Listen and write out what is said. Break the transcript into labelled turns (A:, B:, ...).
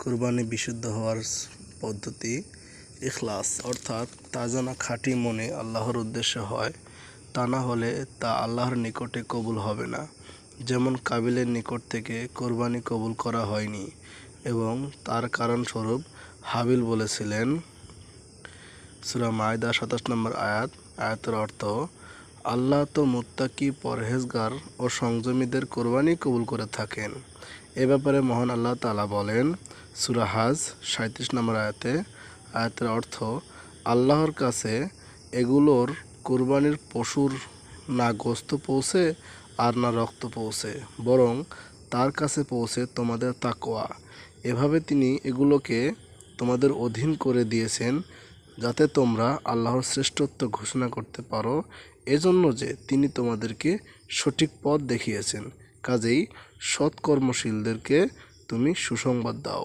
A: কুরবানি বিশুদ্ধ হওয়ার পদ্ধতি ইখলাস, অর্থাৎ তা যেন খাঁটি মনে আল্লাহর উদ্দেশ্যে হয়, তা না হলে তা আল্লাহর নিকটে কবুল হবে না। যেমন কাবিলের নিকট থেকে কোরবানি কবুল করা হয়নি এবং তার কারণস্বরূপ হাবিল বলেছিলেন, সূরা মায়দা ২৭ নম্বর আয়াতের অর্থ, আল্লাহ তো মুত্তাকি, পরহেজগার ও সংযমীদের কোরবানি কবুল করে থাকেন। এ ব্যাপারে মহান আল্লাহ তাআলা বলেন, সূরা হাজ ৩৭ নম্বর আয়াতের অর্থ, আল্লাহর কাছে এগুলোর কোরবানির পশুর না গোশত পৌঁছে আর না রক্ত পৌঁছে, বরং তার কাছে পৌঁছে তোমাদের তাকওয়া। এভাবে তিনি এগুলোকে তোমাদের অধীন করে দিয়েছেন যাতে তোমরা আল্লাহর শ্রেষ্ঠত্ব ঘোষণা করতে পারো, এজন্য যে তিনি তোমাদেরকে সঠিক পথ দেখিয়েছেন। কাজেই সৎকর্মশীলদেরকে তুমি সুসংবাদ দাও।